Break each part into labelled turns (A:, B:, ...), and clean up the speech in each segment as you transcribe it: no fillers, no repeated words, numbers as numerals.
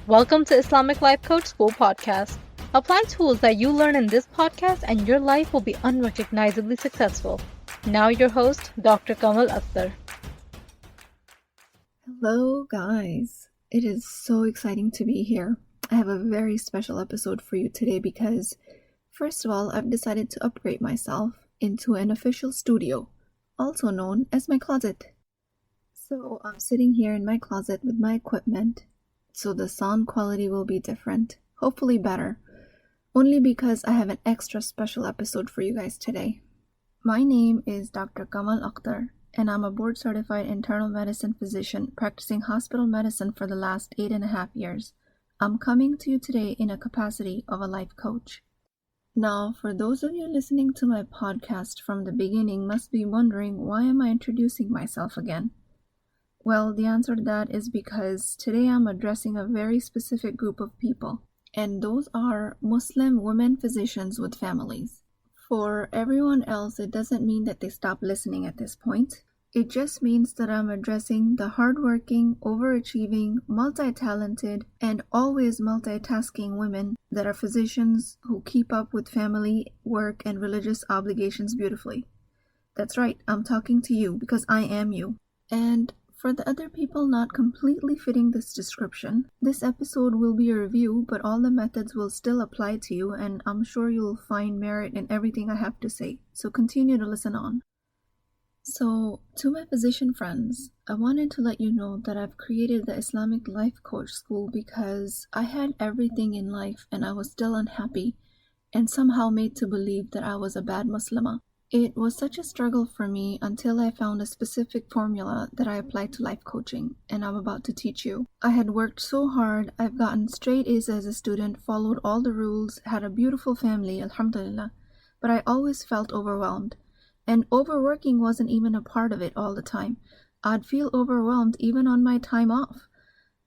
A: Welcome to Islamic Life Coach School Podcast. Apply tools that you learn in this podcast and your life will be unrecognizably successful. Now your host, Dr. Kamal Akhtar.
B: Hello guys, it is so exciting to be here. I have a very special episode for you today because, first of all, I've decided to upgrade myself into an official studio, also known as my closet. So I'm sitting here in my closet with my equipment, so the sound quality will be different, hopefully better, only because I have an extra special episode for you guys today. My name is Dr. Kamal Akhtar, and I'm a board-certified internal medicine physician practicing hospital medicine for the last 8.5 years. I'm coming to you today in a capacity of a life coach. Now, for those of you listening to my podcast from the beginning must be wondering, why am I introducing myself again? Well, the answer to that is because today I'm addressing a very specific group of people, and those are Muslim women physicians with families. For everyone else, it doesn't mean that they stop listening at this point. It just means that I'm addressing the hardworking, overachieving, multi-talented, and always multitasking women that are physicians who keep up with family, work, and religious obligations beautifully. That's right, I'm talking to you because I am you. And for the other people not completely fitting this description, this episode will be a review, but all the methods will still apply to you, and I'm sure you'll find merit in everything I have to say. So continue to listen on. So, to my physician friends, I wanted to let you know that I've created the Islamic Life Coach School because I had everything in life and I was still unhappy and somehow made to believe that I was a bad Muslimah. It was such a struggle for me until I found a specific formula that I applied to life coaching, and I'm about to teach you. I had worked so hard, I've gotten straight A's as a student, followed all the rules, had a beautiful family, alhamdulillah, but I always felt overwhelmed. And overworking wasn't even a part of it all the time. I'd feel overwhelmed even on my time off.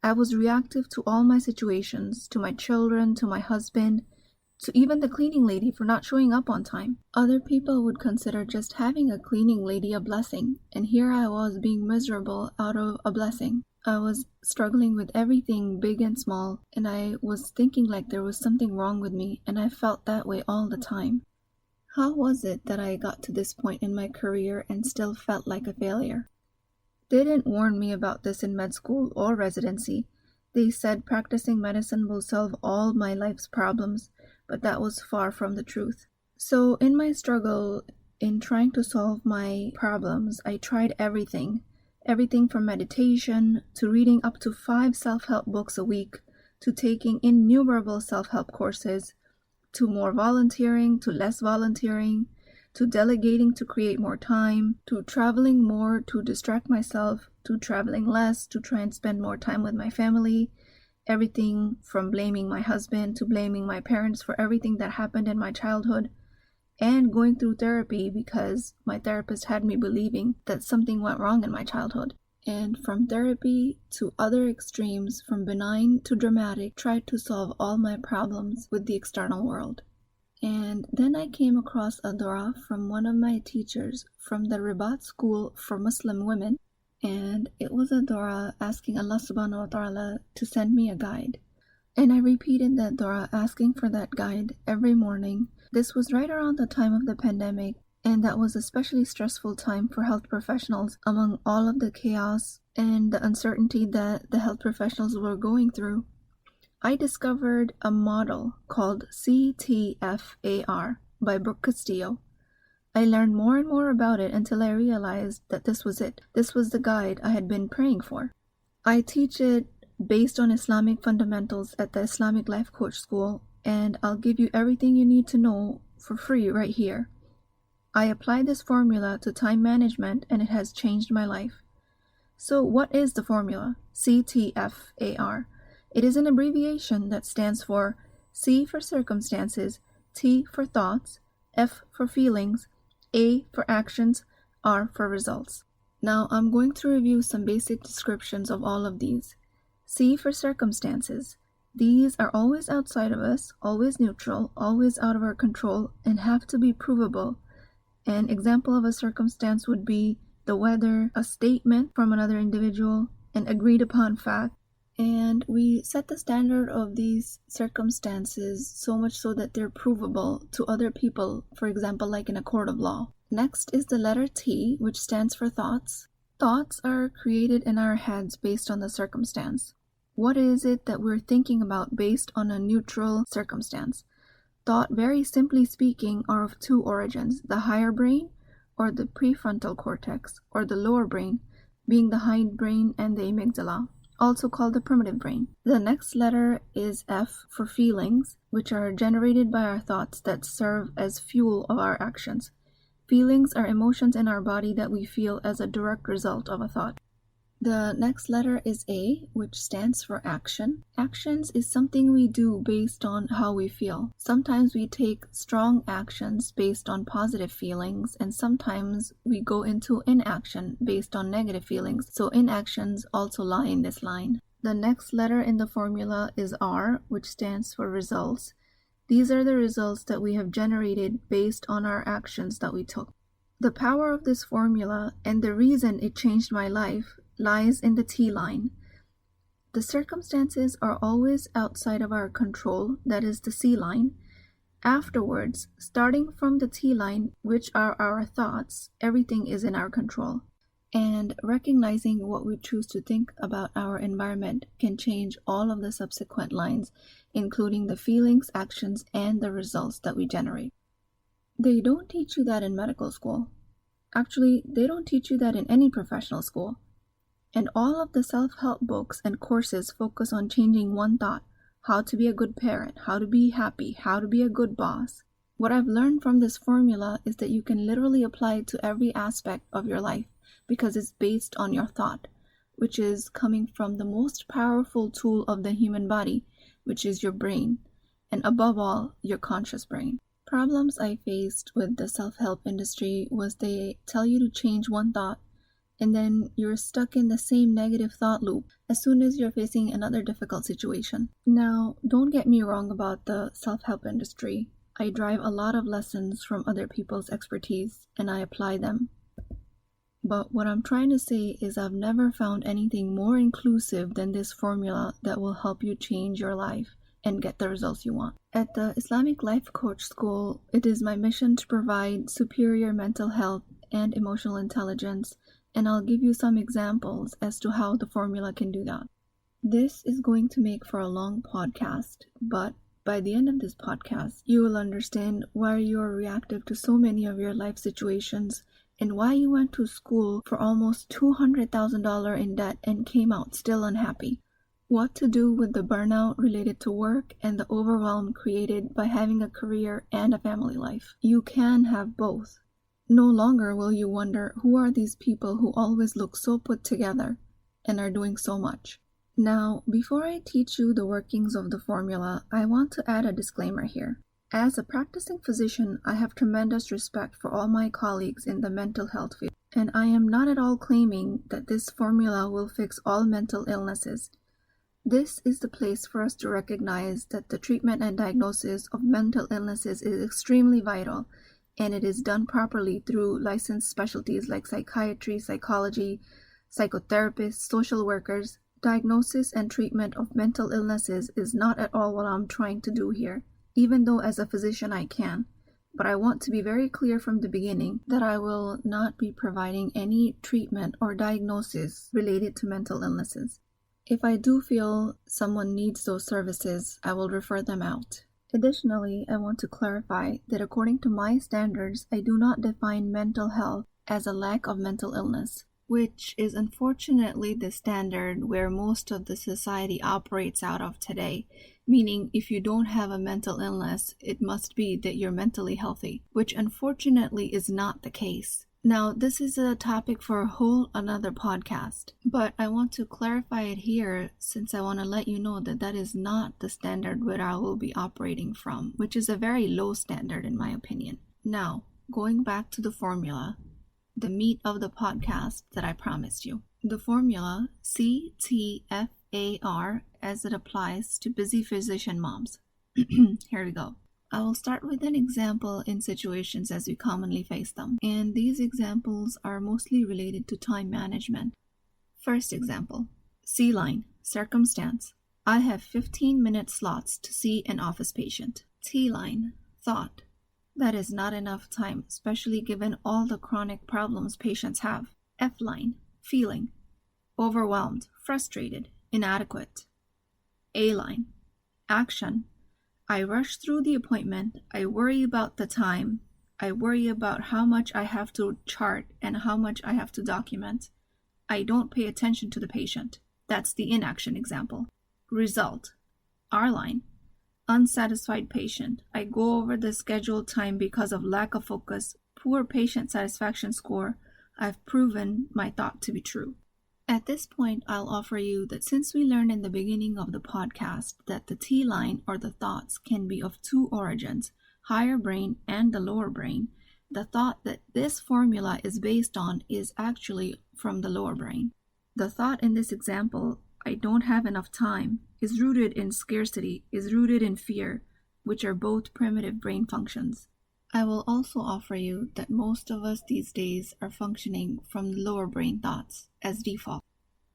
B: I was reactive to all my situations, to my children, to my husband, to even the cleaning lady for not showing up on time. Other people would consider just having a cleaning lady a blessing, and here I was being miserable out of a blessing. I was struggling with everything big and small, and I was thinking like there was something wrong with me, and I felt that way all the time. How was it that I got to this point in my career and still felt like a failure? They didn't warn me about this in med school or residency. They said practicing medicine will solve all my life's problems, but that was far from the truth. So in my struggle in trying to solve my problems, I tried everything from meditation to reading up to 5 self-help books a week, to taking innumerable self-help courses, to more volunteering, to less volunteering, to delegating to create more time, to traveling more to distract myself, to traveling less to try and spend more time with my family. Everything from blaming my husband to blaming my parents for everything that happened in my childhood, and going through therapy because my therapist had me believing that something went wrong in my childhood. And from therapy to other extremes, from benign to dramatic, tried to solve all my problems with the external world. And then I came across a dua from one of my teachers from the Ribat School for Muslim Women, and it was a dua asking Allah subhanahu wa ta'ala to send me a guide. And I repeated that dua asking for that guide every morning. This was right around the time of the pandemic, and that was especially stressful time for health professionals among all of the chaos and the uncertainty that the health professionals were going through. I discovered a model called CTFAR by Brooke Castillo. I learned more and more about it until I realized that this was it. This was the guide I had been praying for. I teach it based on Islamic fundamentals at the Islamic Life Coach School, and I'll give you everything you need to know for free right here. I applied this formula to time management and it has changed my life. So what is the formula? CTFAR. It is an abbreviation that stands for C for circumstances, T for thoughts, F for feelings, A for actions, R for results. Now I'm going to review some basic descriptions of all of these. C for circumstances. These are always outside of us, always neutral, always out of our control, and have to be provable. An example of a circumstance would be the weather, a statement from another individual, an agreed upon fact, And we set the standard of these circumstances so much so that they're provable to other people, for example, like in a court of law. Next is the letter T, which stands for thoughts. Thoughts are created in our heads based on the circumstance. What is it that we're thinking about based on a neutral circumstance? Thought, very simply speaking, are of two origins, the higher brain or the prefrontal cortex, or the lower brain, being the hindbrain and the amygdala, also called the primitive brain. The next letter is F for feelings, which are generated by our thoughts that serve as fuel of our actions. Feelings are emotions in our body that we feel as a direct result of a thought. The next letter is A, which stands for action. Actions is something we do based on how we feel. Sometimes we take strong actions based on positive feelings, and sometimes we go into inaction based on negative feelings. So inactions also lie in this line. The next letter in the formula is R, which stands for results. These are the results that we have generated based on our actions that we took. The power of this formula and the reason it changed my life lies in the T line. The circumstances are always outside of our control, that is the C line. Afterwards, starting from the T line, which are our thoughts, everything is in our control. And recognizing what we choose to think about our environment can change all of the subsequent lines, including the feelings, actions, and the results that we generate. They don't teach you that in medical school. Actually, they don't teach you that in any professional school. And all of the self-help books and courses focus on changing one thought: how to be a good parent, how to be happy, how to be a good boss. What I've learned from this formula is that you can literally apply it to every aspect of your life because it's based on your thought, which is coming from the most powerful tool of the human body, which is your brain, and above all, your conscious brain. Problems I faced with the self-help industry was they tell you to change one thought, and then you're stuck in the same negative thought loop as soon as you're facing another difficult situation. Now, don't get me wrong about the self-help industry. I derive a lot of lessons from other people's expertise, and I apply them. But what I'm trying to say is I've never found anything more inclusive than this formula that will help you change your life and get the results you want. At the Islamic Life Coach School, it is my mission to provide superior mental health and emotional intelligence, and I'll give you some examples as to how the formula can do that. This is going to make for a long podcast, but by the end of this podcast, you will understand why you are reactive to so many of your life situations and why you went to school for almost $200,000 in debt and came out still unhappy. What to do with the burnout related to work and the overwhelm created by having a career and a family life. You can have both. No longer will you wonder who are these people who always look so put together and are doing so much. Now, before I teach you the workings of the formula, I want to add a disclaimer here. As a practicing physician, I have tremendous respect for all my colleagues in the mental health field, and I am not at all claiming that this formula will fix all mental illnesses. This is the place for us to recognize that the treatment and diagnosis of mental illnesses is extremely vital, and it is done properly through licensed specialties like psychiatry, psychology, psychotherapists, social workers. Diagnosis and treatment of mental illnesses is not at all what I'm trying to do here, even though as a physician I can. But I want to be very clear from the beginning that I will not be providing any treatment or diagnosis related to mental illnesses. If I do feel someone needs those services, I will refer them out. Additionally, I want to clarify that according to my standards, I do not define mental health as a lack of mental illness, which is unfortunately the standard where most of the society operates out of today, meaning if you don't have a mental illness, it must be that you're mentally healthy, which unfortunately is not the case. Now, this is a topic for a whole another podcast, but I want to clarify it here since I want to let you know that that is not the standard where I will be operating from, which is a very low standard in my opinion. Now, going back to the formula, the meat of the podcast that I promised you. The formula CTFAR as it applies to busy physician moms. Here we go. I will start with an example in situations as we commonly face them, and these examples are mostly related to time management. First example, C line. circumstance. I have 15-minute slots to see an office patient. T-line, thought. That is not enough time, especially given all the chronic problems patients have. F-line, feeling. Overwhelmed, frustrated, inadequate. A-line, action. I rush through the appointment. I worry about the time. I worry about how much I have to chart and how much I have to document. I don't pay attention to the patient. That's the inaction example. Result. R-line. Unsatisfied patient. I go over the scheduled time because of lack of focus. Poor patient satisfaction score. I've proven my thought to be true. At this point, I'll offer you that since we learned in the beginning of the podcast that the T-line or the thoughts can be of two origins, higher brain and the lower brain, the thought that this formula is based on is actually from the lower brain. The thought in this example, I don't have enough time, is rooted in scarcity, is rooted in fear, which are both primitive brain functions. I will also offer you that most of us these days are functioning from the lower brain thoughts as default.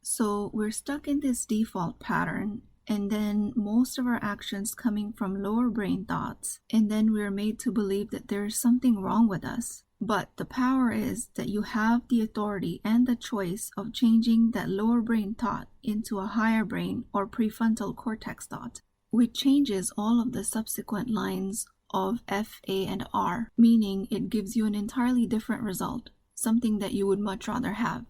B: So we're stuck in this default pattern, and then most of our actions coming from lower brain thoughts, and then we're made to believe that there is something wrong with us. But the power is that you have the authority and the choice of changing that lower brain thought into a higher brain or prefrontal cortex thought, which changes all of the subsequent lines of F, A, and R, meaning it gives you an entirely different result, something that you would much rather have.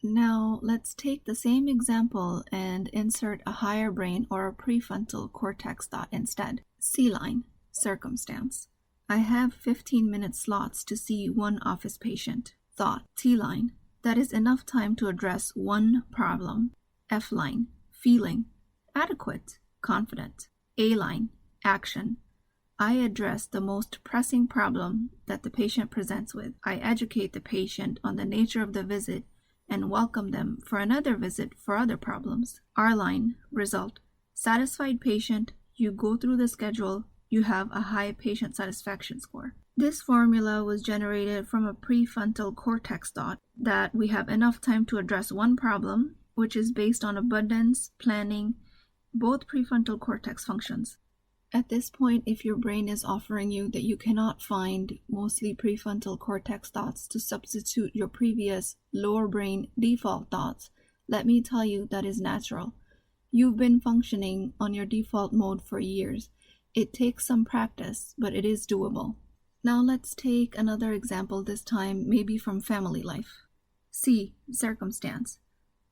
B: Now, let's take the same example and insert a higher brain or a prefrontal cortex thought instead. C-line, circumstance. I have 15-minute slots to see one office patient. Thought. T-line. That is enough time to address one problem. F-line. Feeling. Adequate. Confident. A-line. Action. I address the most pressing problem that the patient presents with. I educate the patient on the nature of the visit and welcome them for another visit for other problems. R-line. Result. Satisfied patient. You go through the schedule. You have a high patient satisfaction score. This formula was generated from a prefrontal cortex thought that we have enough time to address one problem, which is based on abundance, planning, both prefrontal cortex functions. At this point, if your brain is offering you that you cannot find mostly prefrontal cortex thoughts to substitute your previous lower brain default thoughts, let me tell you that is natural. You've been functioning on your default mode for years. It takes some practice, but it is doable. Now let's take another example, this time maybe from family life. C. Circumstance.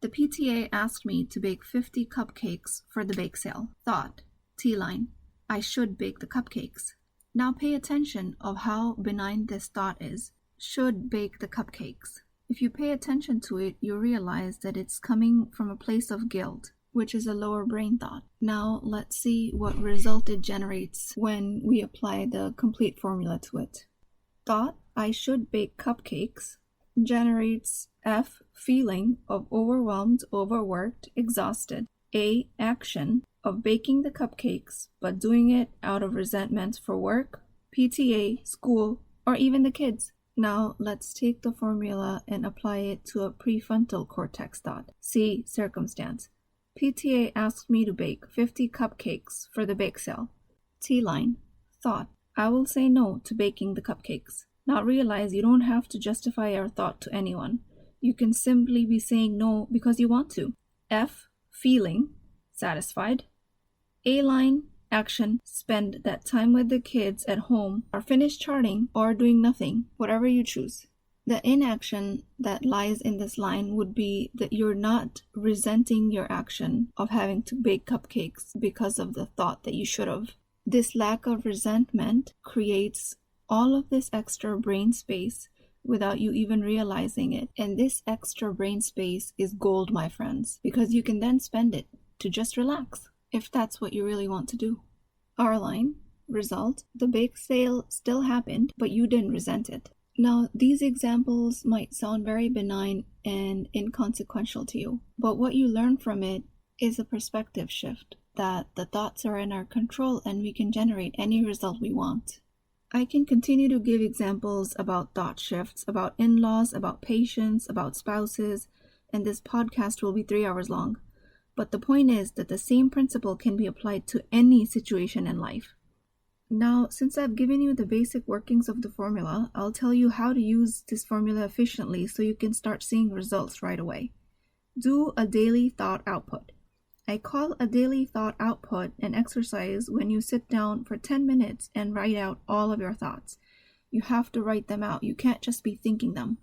B: The PTA asked me to bake 50 cupcakes for the bake sale. Thought. T-line. I should bake the cupcakes. Now pay attention of how benign this thought is. Should bake the cupcakes. If you pay attention to it, you realize that it's coming from a place of guilt, which is a lower brain thought. Now let's see what result it generates when we apply the complete formula to it. Thought, I should bake cupcakes, generates F, feeling of overwhelmed, overworked, exhausted. A, action of baking the cupcakes, but doing it out of resentment for work, PTA, school, or even the kids. Now let's take the formula and apply it to a prefrontal cortex thought. C, circumstance. PTA asked me to bake 50 cupcakes for the bake sale. T-line. Thought. I will say no to baking the cupcakes. Now realize you don't have to justify your thought to anyone. You can simply be saying no because you want to. F. Feeling. Satisfied. A-line. Action. Spend that time with the kids at home or finish charting or doing nothing, whatever you choose. The inaction that lies in this line would be that you're not resenting your action of having to bake cupcakes because of the thought that you should have. This lack of resentment creates all of this extra brain space without you even realizing it. And this extra brain space is gold, my friends, because you can then spend it to just relax if that's what you really want to do. R-line. Result. The bake sale still happened, but you didn't resent it. Now, these examples might sound very benign and inconsequential to you, but what you learn from it is a perspective shift, that the thoughts are in our control and we can generate any result we want. I can continue to give examples about thought shifts, about in-laws, about patients, about spouses, and this podcast will be 3 hours long. But the point is that the same principle can be applied to any situation in life. Now, since I've given you the basic workings of the formula, I'll tell you how to use this formula efficiently so you can start seeing results right away. Do a daily thought output. I call a daily thought output an exercise when you sit down for 10 minutes and write out all of your thoughts. You have to write them out. You can't just be thinking them.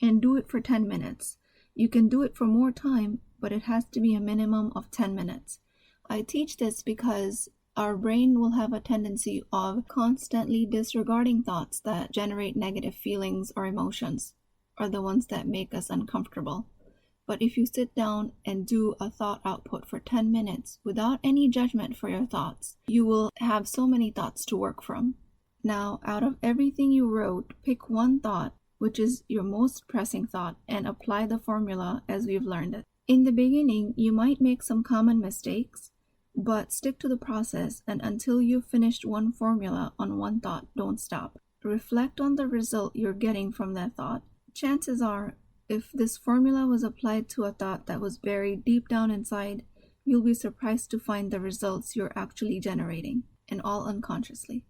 B: And do it for 10 minutes. You can do it for more time, but it has to be a minimum of 10 minutes. I teach this because our brain will have a tendency of constantly disregarding thoughts that generate negative feelings or emotions, or the ones that make us uncomfortable. But if you sit down and do a thought output for 10 minutes without any judgment for your thoughts, you will have so many thoughts to work from. Now, out of everything you wrote, pick one thought, which is your most pressing thought, and apply the formula as we've learned it. In the beginning, you might make some common mistakes, but stick to the process, and until you've finished one formula on one thought, don't stop. Reflect on the result you're getting from that thought. Chances are, if this formula was applied to a thought that was buried deep down inside, you'll be surprised to find the results you're actually generating, and all unconsciously.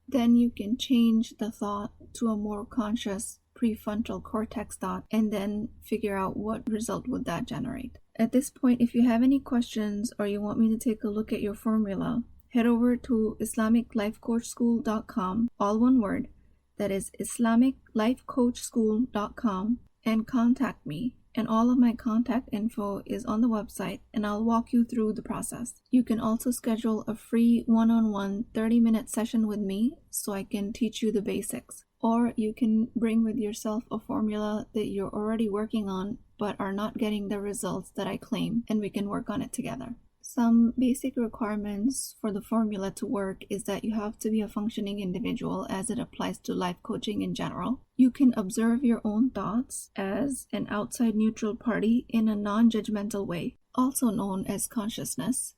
B: Then you can change the thought to a more conscious prefrontal cortex thought and then figure out what result would that generate. At this point, if you have any questions or you want me to take a look at your formula, head over to IslamicLifeCoachSchool.com, all one word, that is IslamicLifeCoachSchool.com, and contact me. And all of my contact info is on the website, and I'll walk you through the process. You can also schedule a free one-on-one 30-minute session with me so I can teach you the basics. Or you can bring with yourself a formula that you're already working on but are not getting the results that I claim, and we can work on it together. Some basic requirements for the formula to work is that you have to be a functioning individual as it applies to life coaching in general. You can observe your own thoughts as an outside neutral party in a non-judgmental way, also known as consciousness,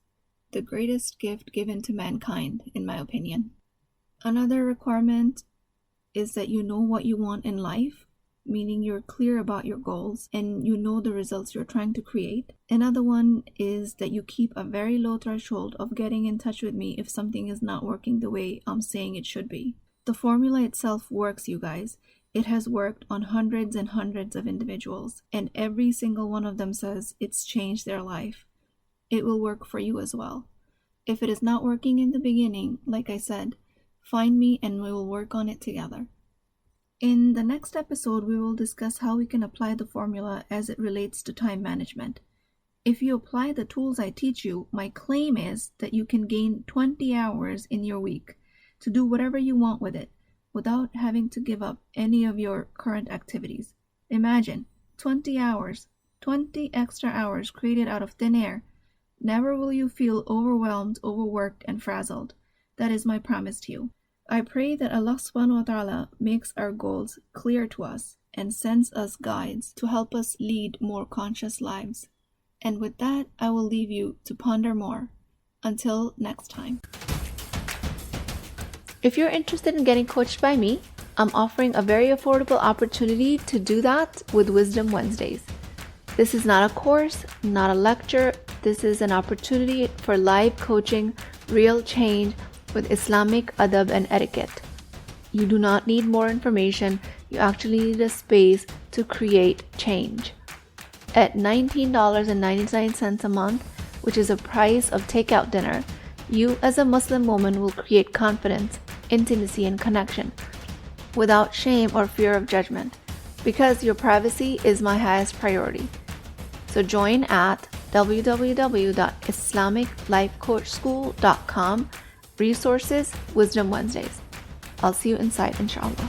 B: the greatest gift given to mankind, in my opinion. Another requirement is that you know what you want in life, meaning you're clear about your goals and you know the results you're trying to create. Another one is that you keep a very low threshold of getting in touch with me if something is not working the way I'm saying it should be. The formula itself works, you guys. It has worked on hundreds and hundreds of individuals, and every single one of them says it's changed their life. It will work for you as well. If it is not working in the beginning, like I said, find me and we will work on it together. In the next episode, we will discuss how we can apply the formula as it relates to time management. If you apply the tools I teach you, my claim is that you can gain 20 hours in your week to do whatever you want with it without having to give up any of your current activities. Imagine 20 hours, 20 extra hours created out of thin air. Never will you feel overwhelmed, overworked, and frazzled. That is my promise to you. I pray that Allah subhanahu wa ta'ala makes our goals clear to us and sends us guides to help us lead more conscious lives. And with that, I will leave you to ponder more. Until next time.
C: If you're interested in getting coached by me, I'm offering a very affordable opportunity to do that with Wisdom Wednesdays. This is not a course, not a lecture. This is an opportunity for live coaching, real change, with Islamic adab and etiquette. You do not need more information, you actually need a space to create change. At $19.99 a month, which is the price of takeout dinner, you as a Muslim woman will create confidence, intimacy, and connection without shame or fear of judgment, because your privacy is my highest priority. So join at www.islamiclifecoachschool.com. Resources, Wisdom Wednesdays. I'll see you inside, inshallah.